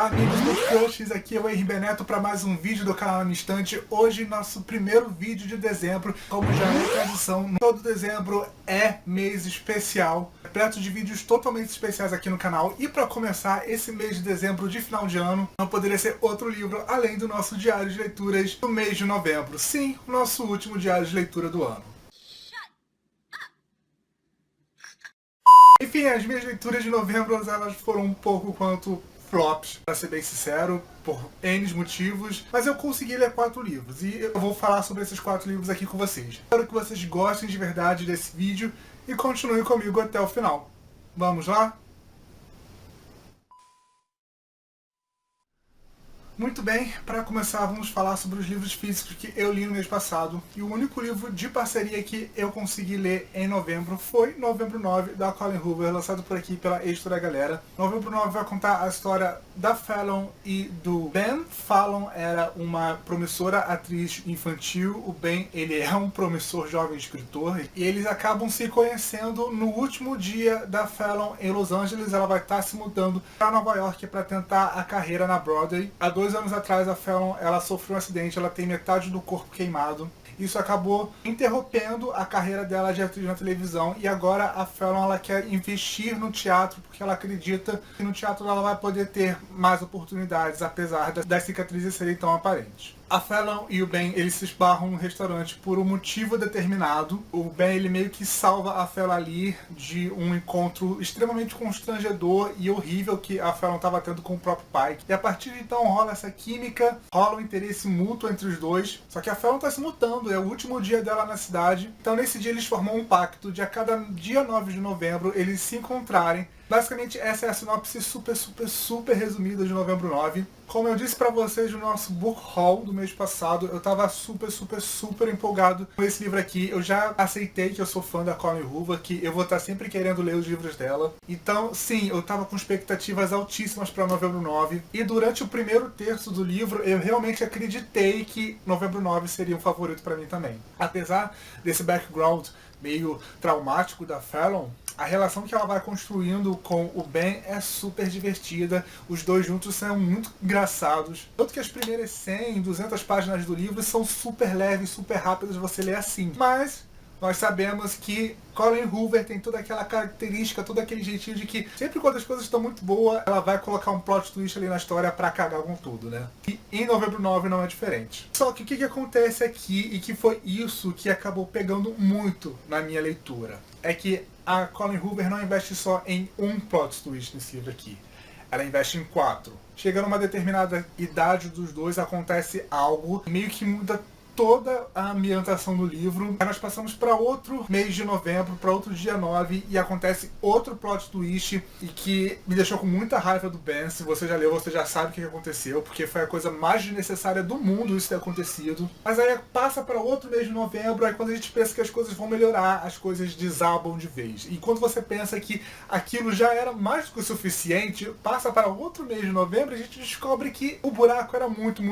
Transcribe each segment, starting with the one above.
Olá amigos do Crushes, aqui é o Henri Beneto para mais um vídeo do canal Na Minha Estante. Hoje nosso primeiro vídeo de dezembro, como já é tradição, todo dezembro é mês especial, repleto de vídeos totalmente especiais aqui no canal. E para começar esse mês de dezembro de final de ano, não poderia ser outro livro além do nosso diário de leituras do mês de novembro. Sim, o nosso último diário de leitura do ano. Enfim, as minhas leituras de novembro elas foram um pouco quanto flops, pra ser bem sincero, por N motivos, mas eu consegui ler 4 livros e eu vou falar sobre esses 4 livros aqui com vocês. Espero que vocês gostem de verdade desse vídeo e continuem comigo até o final. Vamos lá? Muito bem, para começar vamos falar sobre os livros físicos que eu li no mês passado. E o único livro de parceria que eu consegui ler em novembro foi Novembro 9, da Colleen Hoover, lançado por aqui pela Editora Galera. Novembro 9 vai contar a história da Fallon e do Ben. Fallon era uma promissora atriz infantil, o Ben ele é um promissor jovem escritor. E eles acabam se conhecendo no último dia da Fallon em Los Angeles. Ela vai estar se mudando para Nova York para tentar a carreira na Broadway. Há 2 anos atrás a Fallon ela sofreu um acidente, ela tem metade do corpo queimado. Isso acabou interrompendo a carreira dela de atriz na televisão e agora a Fallon ela quer investir no teatro porque ela acredita que no teatro ela vai poder ter mais oportunidades, apesar das cicatrizes serem tão aparentes. A Fallon e o Ben eles se esbarram no restaurante por um motivo determinado. O Ben ele meio que salva a Fallon ali de um encontro extremamente constrangedor e horrível que a Fallon estava tendo com o próprio pai. E a partir de então rola essa química, rola um interesse mútuo entre os dois. Só que a Fallon está se mutando, é o último dia dela na cidade. Então nesse dia eles formam um pacto de a cada dia 9 de novembro eles se encontrarem. Basicamente essa é a sinopse super resumida de Novembro 9. Como eu disse pra vocês no nosso book haul do mês passado, eu tava super empolgado com esse livro aqui. Eu já aceitei que eu sou fã da Colleen Hoover, que eu vou estar sempre querendo ler os livros dela. Então, sim, eu tava com expectativas altíssimas pra Novembro 9. E durante o primeiro terço do livro, eu realmente acreditei que Novembro 9 seria um favorito pra mim também. Apesar desse background meio traumático da Fallon, a relação que ela vai construindo com o Ben é super divertida. Os dois juntos são muito engraçados. Tanto que as primeiras 100, 200 páginas do livro são super leves, super rápidas de você ler assim. Mas nós sabemos que Colleen Hoover tem toda aquela característica, todo aquele jeitinho de que sempre quando as coisas estão muito boas, ela vai colocar um plot twist ali na história pra cagar com tudo, né? E em Novembro 9 não é diferente. Só que o que acontece aqui, e que foi isso que acabou pegando muito na minha leitura, é que a Colleen Hoover não investe só em um plot twist nesse livro aqui. Ela investe em 4. Chegando a uma determinada idade dos dois, acontece algo meio que muda toda a ambientação do livro. Aí nós passamos para outro mês de novembro, para outro dia 9, e acontece outro plot twist e que me deixou com muita raiva do Ben. Se você já leu, você já sabe o que aconteceu, porque foi a coisa mais desnecessária do mundo isso ter acontecido. Mas aí passa para outro mês de novembro, aí quando a gente pensa que as coisas vão melhorar, as coisas desabam de vez. E quando você pensa que aquilo já era mais do que o suficiente, passa para outro mês de novembro e a gente descobre que o buraco era muito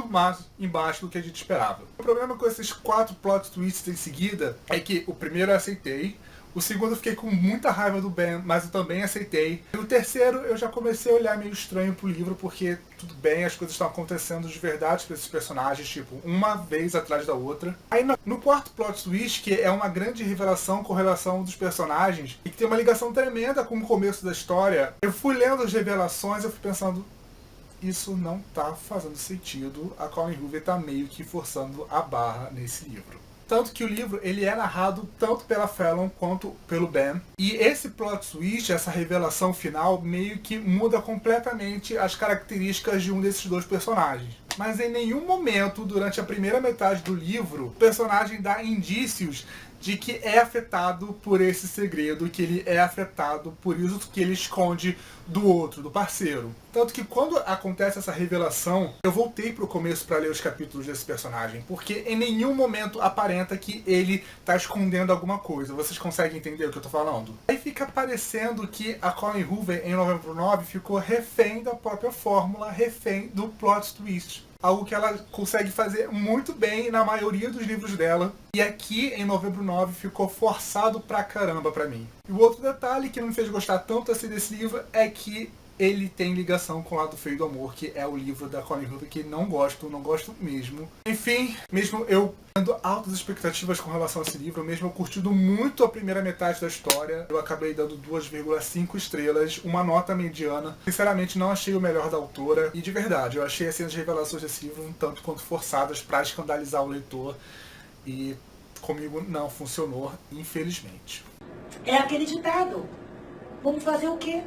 mais embaixo do que a gente esperava. O problema com esses 4 plot twists em seguida é que o primeiro eu aceitei, o segundo eu fiquei com muita raiva do Ben, mas eu também aceitei. E o terceiro eu já comecei a olhar meio estranho pro livro, porque tudo bem, as coisas estão acontecendo de verdade para esses personagens, tipo, uma vez atrás da outra. Aí no quarto plot twist, que é uma grande revelação com relação dos personagens, e que tem uma ligação tremenda com o começo da história, eu fui lendo as revelações e eu fui pensando, isso não tá fazendo sentido, a Colleen Hoover tá meio que forçando a barra nesse livro. Tanto que o livro ele é narrado tanto pela Fallon quanto pelo Ben. E esse plot twist, essa revelação final, meio que muda completamente as características de um desses dois personagens. Mas em nenhum momento, durante a primeira metade do livro, o personagem dá indícios de que é afetado por esse segredo, que ele é afetado por isso que ele esconde do outro, do parceiro. Tanto que quando acontece essa revelação, eu voltei pro começo para ler os capítulos desse personagem, porque em nenhum momento aparenta que ele tá escondendo alguma coisa. Vocês conseguem entender o que eu tô falando? Aí fica parecendo que a Colleen Hoover em Novembro 9 ficou refém da própria fórmula, refém do plot twist. Algo que ela consegue fazer muito bem na maioria dos livros dela. E aqui, em Novembro 9, ficou forçado pra caramba pra mim. E o outro detalhe que não me fez gostar tanto assim desse livro é que ele tem ligação com o Lado Feio do Amor, que é o livro da Colleen Hoover que não gosto mesmo. Enfim, mesmo eu tendo altas expectativas com relação a esse livro, mesmo eu curtindo muito a primeira metade da história, eu acabei dando 2,5 estrelas, uma nota mediana. Sinceramente, não achei o melhor da autora, e de verdade, eu achei assim, as revelações desse livro um tanto quanto forçadas para escandalizar o leitor, e comigo não funcionou, infelizmente. É aquele ditado. Vamos fazer o quê?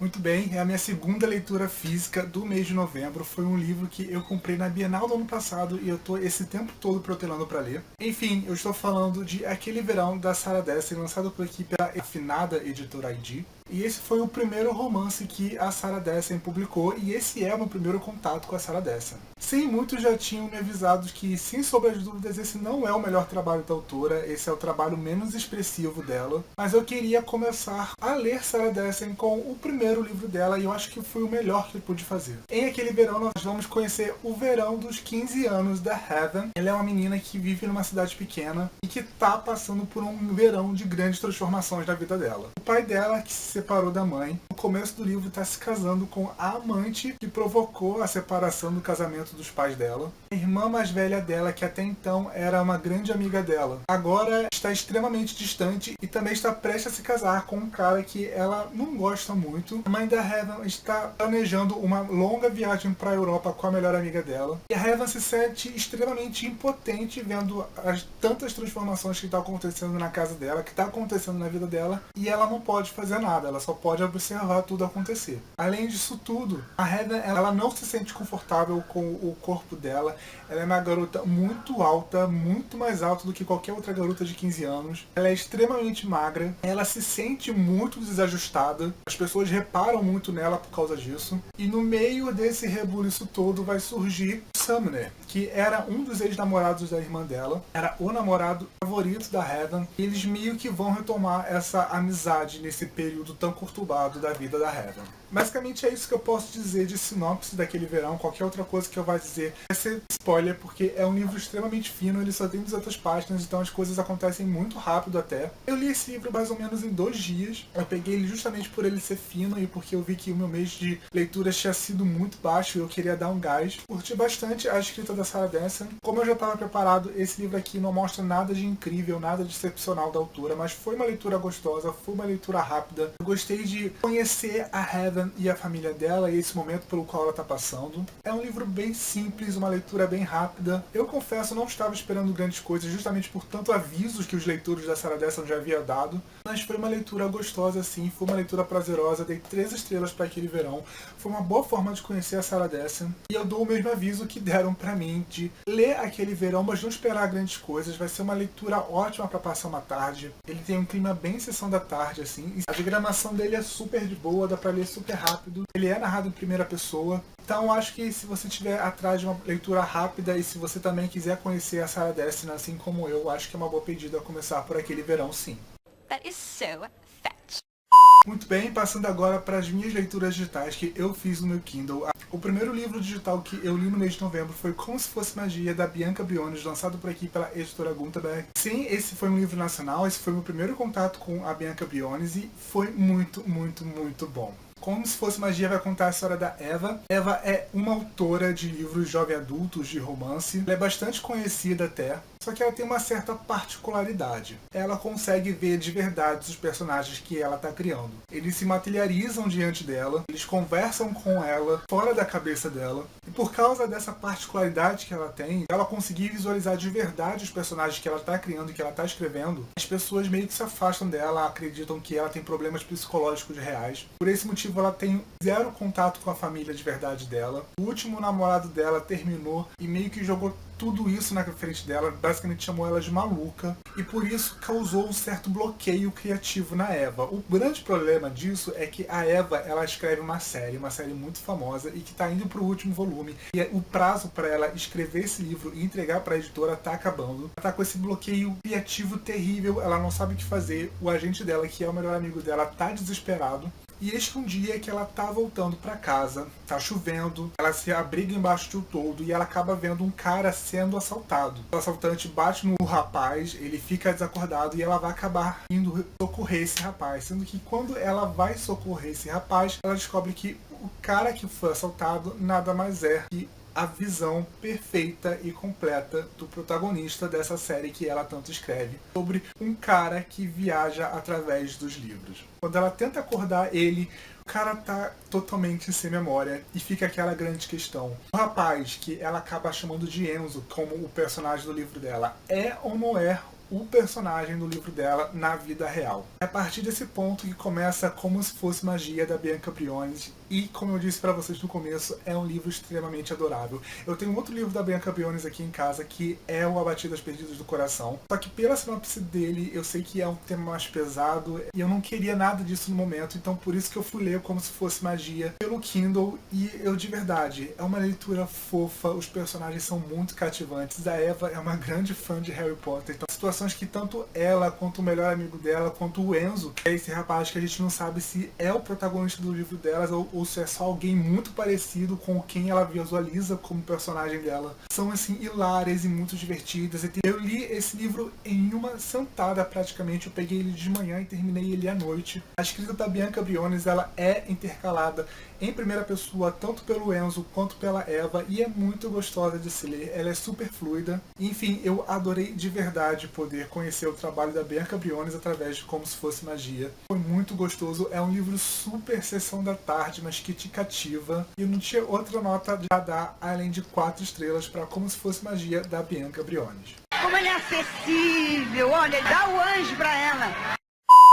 Muito bem, é a minha segunda leitura física do mês de novembro. Foi um livro que eu comprei na Bienal do ano passado e eu tô esse tempo todo protelando para ler. Enfim, eu estou falando de Aquele Verão, da Sarah Dessen, lançado por aqui pela afinada editora ID. E esse foi o primeiro romance que a Sarah Dessen publicou, e esse é o meu primeiro contato com a Sarah Dessen. Sim, muitos já tinham me avisado que, sem sombra de dúvidas, esse não é o melhor trabalho da autora, esse é o trabalho menos expressivo dela, mas eu queria começar a ler Sarah Dessen com o primeiro livro dela, e eu acho que foi o melhor que eu pude fazer. Em Aquele Verão, nós vamos conhecer o verão dos 15 anos da Heather. Ela é uma menina que vive numa cidade pequena e que tá passando por um verão de grandes transformações na vida dela. O pai dela, que se separou da mãe, no começo do livro está se casando com a amante que provocou a separação do casamento dos pais dela. A irmã mais velha dela, que até então era uma grande amiga dela, agora está extremamente distante e também está prestes a se casar com um cara que ela não gosta muito. A mãe da Heaven está planejando uma longa viagem para a Europa com a melhor amiga dela. E a Heaven se sente extremamente impotente vendo as tantas transformações que estão acontecendo na casa dela, que está acontecendo na vida dela, e ela não pode fazer nada, ela só pode observar tudo acontecer. Além disso tudo, a Heather, ela não se sente confortável com o corpo dela. Ela é uma garota muito alta, muito mais alta do que qualquer outra garota de 15 anos. Ela é extremamente magra, ela se sente muito desajustada. As pessoas reparam muito nela por causa disso. E no meio desse rebuliço todo vai surgir Sumner, que era um dos ex-namorados da irmã dela, era o namorado favorito da Heather, e eles meio que vão retomar essa amizade nesse período tão conturbado da vida da Heather. Basicamente é isso que eu posso dizer de sinopse daquele verão. Qualquer outra coisa que eu vá dizer vai ser spoiler, porque é um livro extremamente fino, ele só tem 200 páginas, então as coisas acontecem muito rápido até. Eu li esse livro mais ou menos em 2 dias, eu peguei ele justamente por ele ser fino e porque eu vi que o meu mês de leitura tinha sido muito baixo e eu queria dar um gás. Curti bastante a escrita da Sarah Dessen. Como eu já estava preparado, esse livro aqui não mostra nada de incrível, nada de excepcional da autora, mas foi uma leitura gostosa, foi uma leitura rápida. Eu gostei de conhecer a Heather e a família dela e esse momento pelo qual ela está passando. É um livro bem simples, uma leitura bem rápida. Eu confesso, não estava esperando grandes coisas, justamente por tanto avisos que os leitores da Sarah Dessen já haviam dado, mas foi uma leitura gostosa sim, foi uma leitura prazerosa, dei 3 estrelas para Aquele Verão. Foi uma boa forma de conhecer a Sarah Dessen, e eu dou o mesmo aviso que deram para mim, de ler Aquele Verão, mas não esperar grandes coisas. Vai ser uma leitura ótima para passar uma tarde. Ele tem um clima bem sessão da tarde, assim. A diagramação dele é super de boa, dá para ler super rápido. Ele é narrado em primeira pessoa. Então acho que se você estiver atrás de uma leitura rápida e se você também quiser conhecer a Sarah Dessen assim como eu, acho que é uma boa pedida começar por Aquele Verão, sim. That is so fetch. Muito bem, passando agora para as minhas leituras digitais que eu fiz no meu Kindle. O primeiro livro digital que eu li no mês de novembro foi Como Se Fosse Magia, da Bianca Briones, lançado por aqui pela editora Gutenberg. Sim, esse foi um livro nacional, esse foi o meu primeiro contato com a Bianca Briones e foi muito, muito, muito bom. Como Se Fosse Magia vai contar a história da Eva. Eva é uma autora de livros jovem adultos, de romance. Ela é bastante conhecida até, só que ela tem uma certa particularidade. Ela consegue ver de verdade os personagens que ela está criando. Eles se materializam diante dela, eles conversam com ela, fora da cabeça dela. E por causa dessa particularidade que ela tem, ela conseguir visualizar de verdade os personagens que ela está criando e que ela está escrevendo, as pessoas meio que se afastam dela, acreditam que ela tem problemas psicológicos reais. Por esse motivo, ela tem 0 contato com a família de verdade dela. O último namorado dela terminou e meio que jogou tudo isso na frente dela, basicamente chamou ela de maluca, e por isso causou um certo bloqueio criativo na Eva. O grande problema disso é que a Eva, ela escreve uma série muito famosa e que está indo para o último volume, e o prazo para ela escrever esse livro e entregar para a editora está acabando. Ela está com esse bloqueio criativo terrível, ela não sabe o que fazer, o agente dela, que é o melhor amigo dela, está desesperado. E este é um dia que ela tá voltando pra casa, tá chovendo, ela se abriga embaixo de um toldo e ela acaba vendo um cara sendo assaltado. O assaltante bate no rapaz, ele fica desacordado e ela vai acabar indo socorrer esse rapaz. Sendo que quando ela vai socorrer esse rapaz, ela descobre que o cara que foi assaltado nada mais é que a visão perfeita e completa do protagonista dessa série que ela tanto escreve, sobre um cara que viaja através dos livros. Quando ela tenta acordar ele, o cara tá totalmente sem memória e fica aquela grande questão. O rapaz, que ela acaba chamando de Enzo, como o personagem do livro dela, é ou não é o personagem do livro dela na vida real? É a partir desse ponto que começa Como Se Fosse Magia, da Bianca Briones, e como eu disse pra vocês no começo, é um livro extremamente adorável. Eu tenho outro livro da Bianca Briones aqui em casa, que é o Abatidas Perdidas do Coração, só que pela sinopse dele, eu sei que é um tema mais pesado, e eu não queria nada disso no momento, então por isso que eu fui ler Como Se Fosse Magia pelo Kindle, e eu de verdade, é uma leitura fofa, os personagens são muito cativantes, a Eva é uma grande fã de Harry Potter, então situações que tanto ela, quanto o melhor amigo dela, quanto o Enzo, é esse rapaz que a gente não sabe se é o protagonista do livro delas ou se é só alguém muito parecido com quem ela visualiza como personagem dela. São assim hilárias e muito divertidas. Eu li esse livro em uma sentada praticamente, eu peguei ele de manhã e terminei ele à noite. A escrita da Bianca Briones, ela é intercalada em primeira pessoa, tanto pelo Enzo quanto pela Eva, e é muito gostosa de se ler, ela é super fluida. Enfim, eu adorei de verdade poder conhecer o trabalho da Bianca Briones através de Como Se Fosse Magia. Foi muito gostoso, é um livro super sessão da tarde, mas que te cativa, e eu não tinha outra nota a dar além de 4 estrelas para Como Se Fosse Magia, da Bianca Briones. Como ele é acessível, olha, dá o anjo pra ela.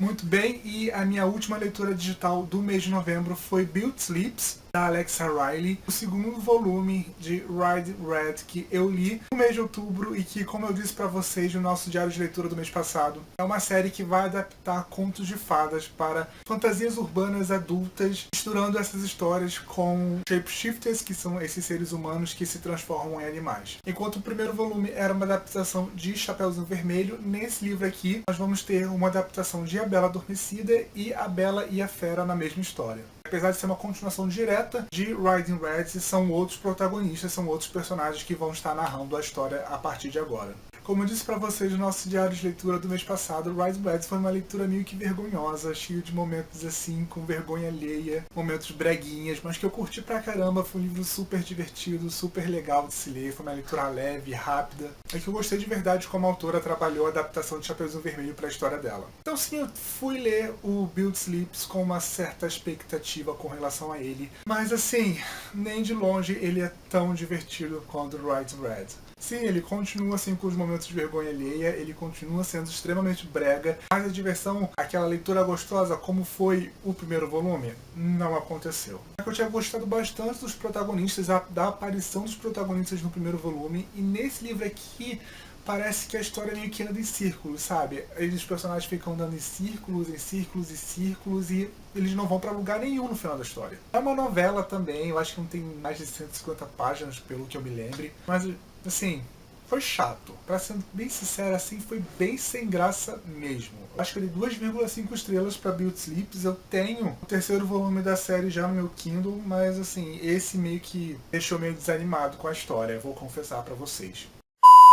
Muito bem, e a minha última leitura digital do mês de novembro foi Built Sleeps, da Alexa Riley, o segundo volume de Ride Red que eu li no mês de outubro e que, como eu disse pra vocês no nosso diário de leitura do mês passado, é uma série que vai adaptar contos de fadas para fantasias urbanas adultas, misturando essas histórias com shapeshifters, que são esses seres humanos que se transformam em animais. Enquanto o primeiro volume era uma adaptação de Chapeuzinho Vermelho, nesse livro aqui nós vamos ter uma adaptação de A Bela Adormecida e A Bela e a Fera na mesma história. Apesar de ser uma continuação direta de Riding Reds, são outros protagonistas, são outros personagens que vão estar narrando a história a partir de agora. Como eu disse pra vocês no nosso diário de leitura do mês passado, Riding Reds foi uma leitura meio que vergonhosa, cheio de momentos assim, com vergonha alheia, momentos breguinhas, mas que eu curti pra caramba. Foi um livro super divertido, super legal de se ler, foi uma leitura leve, rápida. É que eu gostei de verdade como a autora trabalhou a adaptação de Chapeuzinho Vermelho pra história dela. Então sim, eu fui ler o Built Sleeps com uma certa expectativa com relação a ele, mas assim, nem de longe ele é tão divertido quanto Riding Red. Sim, ele continua assim com os momentos de vergonha alheia, ele continua sendo extremamente brega, mas a diversão, aquela leitura gostosa como foi o primeiro volume, não aconteceu. Eu tinha gostado bastante dos protagonistas, da aparição dos protagonistas no primeiro volume, e nesse livro aqui parece que a história meio que anda em círculos, sabe? Os personagens ficam andando em círculos, em círculos e círculos, e eles não vão pra lugar nenhum no final da história. É uma novela também, eu acho que não tem mais de 150 páginas, pelo que eu me lembre, mas assim, foi chato. Pra ser bem sincero, assim, foi bem sem graça mesmo. Eu acho que eu dei 2,5 estrelas pra Built Sleeps. Eu tenho o terceiro volume da série já no meu Kindle, mas assim, esse meio que deixou meio desanimado com a história, vou confessar pra vocês.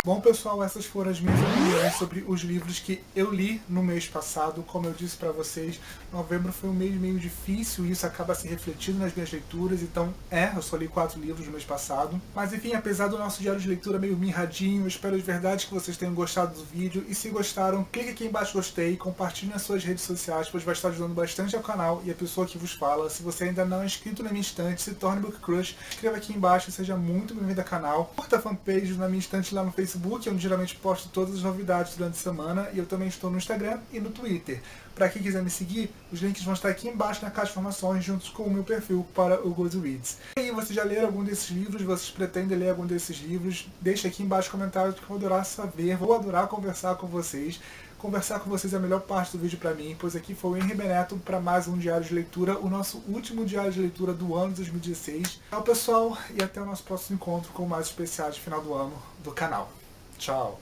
Bom, pessoal, essas foram as minhas opiniões sobre os livros que eu li no mês passado. Como eu disse pra vocês, novembro foi um mês meio difícil e isso acaba se refletindo nas minhas leituras. Então, eu só li 4 livros no mês passado. Mas enfim, apesar do nosso diário de leitura meio mirradinho, eu espero de verdade que vocês tenham gostado do vídeo. E se gostaram, clique aqui embaixo gostei, compartilhe nas suas redes sociais, pois vai estar ajudando bastante ao canal e a pessoa que vos fala. Se você ainda não é inscrito na minha estante, se torne Book Crush, escreva aqui embaixo e seja muito bem-vindo ao canal. Curta a fanpage na minha estante lá no Facebook, onde geralmente posto todas as novidades durante a semana, e eu também estou no Instagram e no Twitter. Para quem quiser me seguir, os links vão estar aqui embaixo na caixa de informações, juntos com o meu perfil para o Goodreads. E aí, vocês já leram algum desses livros? Vocês pretendem ler algum desses livros? Deixa aqui embaixo comentários que eu vou adorar saber, vou adorar conversar com vocês. Conversar com vocês é a melhor parte do vídeo para mim, pois aqui foi o Henry Beneto para mais um diário de leitura, o nosso último diário de leitura do ano de 2016. Tchau, pessoal, e até o nosso próximo encontro com mais especiais de final do ano do canal. Tchau!